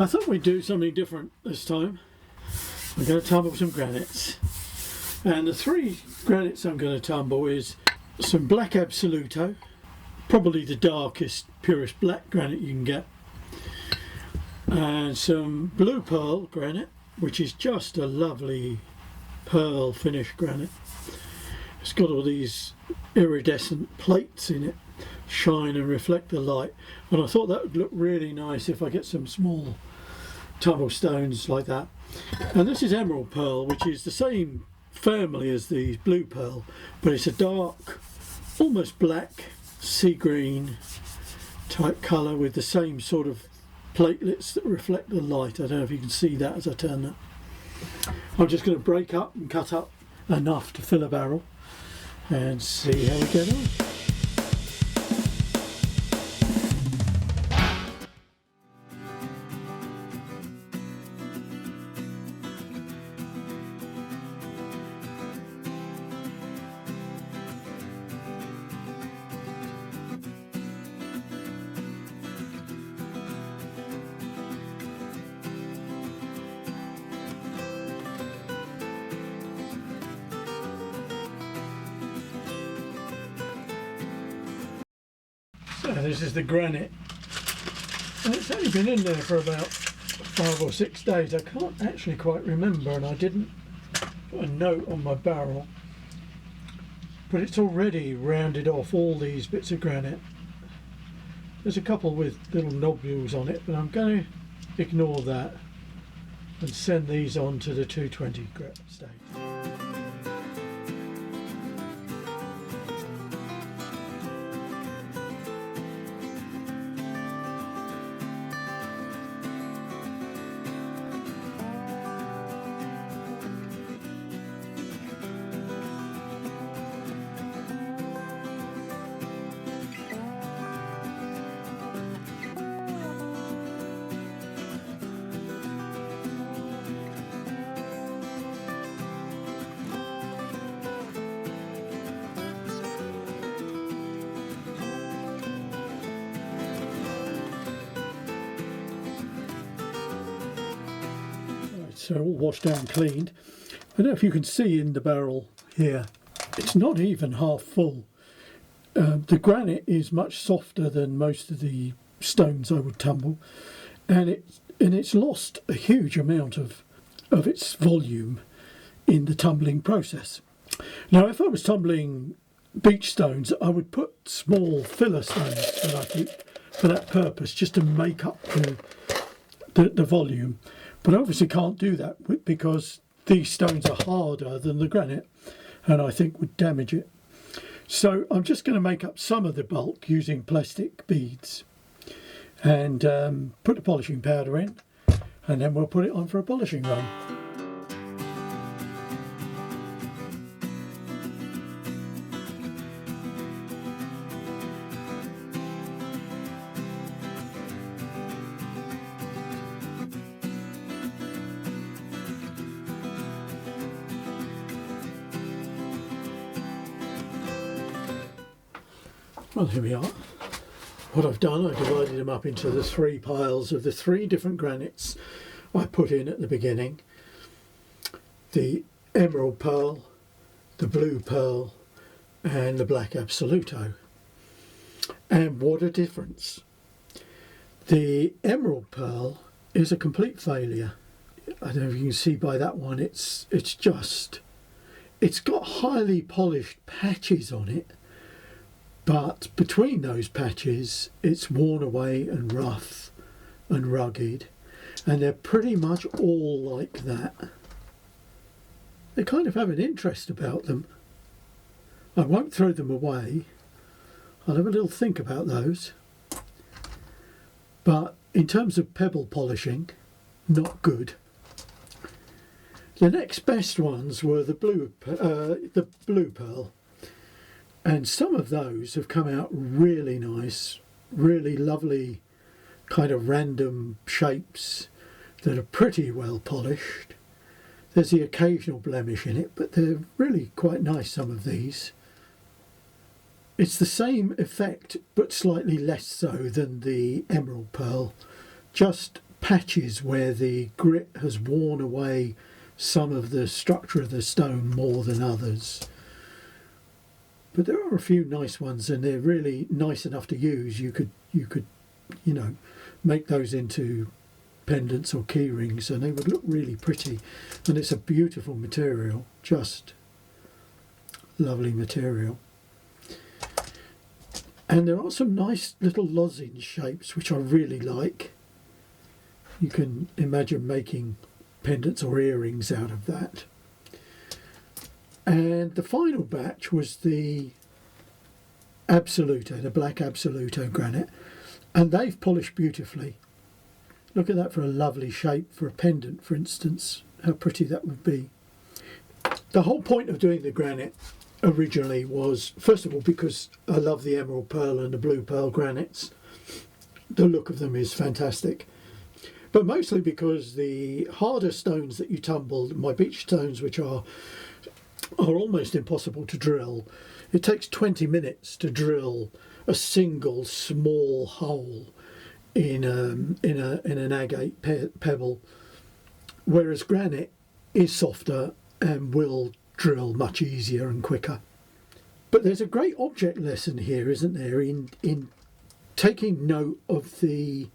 I thought we'd do something different this time. I'm going to tumble some granites. And the three granites I'm going to tumble is some black Absoluto, probably the darkest, purest black granite you can get, and some blue pearl granite, which is just a lovely pearl finish granite. It's got all these iridescent plates in it, shine and reflect the light, and I thought that would look really nice if I get some small tumble stones like that. And this is emerald pearl, which is the same family as the blue pearl, but it's a dark, almost black sea green type colour with the same sort of platelets that reflect the light. I don't know if you can see that as I turn that. I'm just going to break up and cut up enough to fill a barrel and see how we get on. So this is the granite, and it's only been in there for about 5 or 6 days. I can't actually quite remember, and I didn't put a note on my barrel, but it's already rounded off all these bits of granite. There's a couple with little nodules on it, but I'm going to ignore that and send these on to the 220 stage. So all washed out and cleaned. I don't know if you can see in the barrel here, it's not even half full. The granite is much softer than most of the stones I would tumble, and it's lost a huge amount of its volume in the tumbling process. Now if I was tumbling beach stones, I would put small filler stones that I keep for that purpose, just to make up the volume. But I obviously can't do that because these stones are harder than the granite, and I think would damage it. So I'm just going to make up some of the bulk using plastic beads and put the polishing powder in, and then we'll put it on for a polishing run. Well, here we are. What I've done, I divided them up into the 3 piles of the 3 different granites I put in at the beginning. The emerald pearl, the blue pearl, and the black Absoluto. And what a difference. The emerald pearl is a complete failure. I don't know if you can see by that one, it's got highly polished patches on it. But between those patches, it's worn away and rough and rugged, and they're pretty much all like that. They kind of have an interest about them. I won't throw them away. I'll have a little think about those. But in terms of pebble polishing, not good. The next best ones were the blue pearl. And some of those have come out really nice, really lovely kind of random shapes that are pretty well polished. There's the occasional blemish in it, but they're really quite nice, some of these. It's the same effect, but slightly less so than the emerald pearl, just patches where the grit has worn away some of the structure of the stone more than others. But there are a few nice ones, and they're really nice enough to use. You could you know, make those into pendants or key rings, and they would look really pretty. And it's a beautiful material, just lovely material. And there are some nice little lozenge shapes which I really like. You can imagine making pendants or earrings out of that. And the final batch was the Absoluto, the black Absoluto granite, and they've polished beautifully. Look at that for a lovely shape for a pendant, for instance, how pretty that would be. The whole point of doing the granite originally was, first of all, because I love the emerald pearl and the blue pearl granites. The look of them is fantastic. But mostly because the harder stones that you tumbled, my beach stones, which are almost impossible to drill, it takes 20 minutes to drill a single small hole in an agate pebble, whereas granite is softer and will drill much easier and quicker. But there's a great object lesson here, isn't there, in taking note of the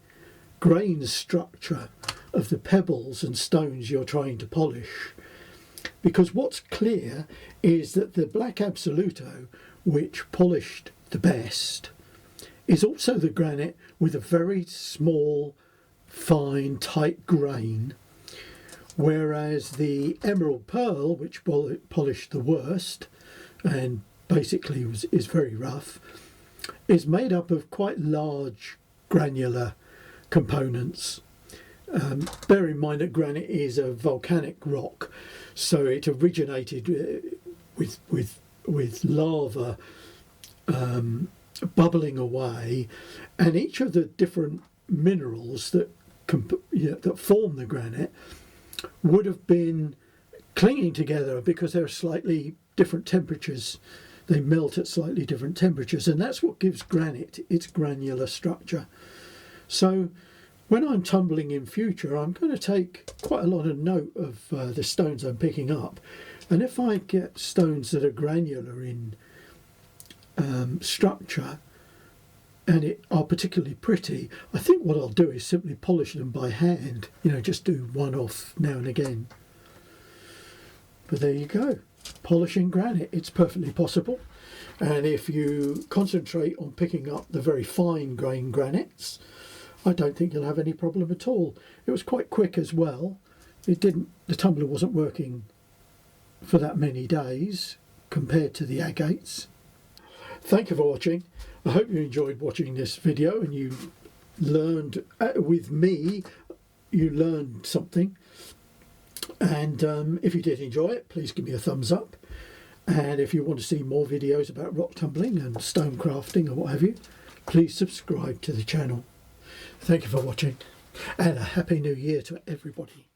grain structure of the pebbles and stones you're trying to polish. Because what's clear is that the black Absoluto, which polished the best, is also the granite with a very small, fine, tight grain, whereas the emerald pearl, which polished the worst and basically is very rough, is made up of quite large granular components. Bear in mind that granite is a volcanic rock, so it originated with lava bubbling away, and each of the different minerals that form the granite would have been clinging together because they're slightly different temperatures. They melt at slightly different temperatures, and that's what gives granite its granular structure. So when I'm tumbling in future, I'm going to take quite a lot of note of the stones I'm picking up, and if I get stones that are granular in structure and are particularly pretty, I think what I'll do is simply polish them by hand, just do one off now and again. But there you go, polishing granite. It's perfectly possible, and if you concentrate on picking up the very fine grain granites, I don't think you'll have any problem at all. It was quite quick as well. The tumbler wasn't working for that many days compared to the agates. Thank you for watching. I hope you enjoyed watching this video and you learned with me, you learned something. And if you did enjoy it, please give me a thumbs up. And if you want to see more videos about rock tumbling and stone crafting or what have you, please subscribe to the channel. Thank you for watching, and a Happy New Year to everybody.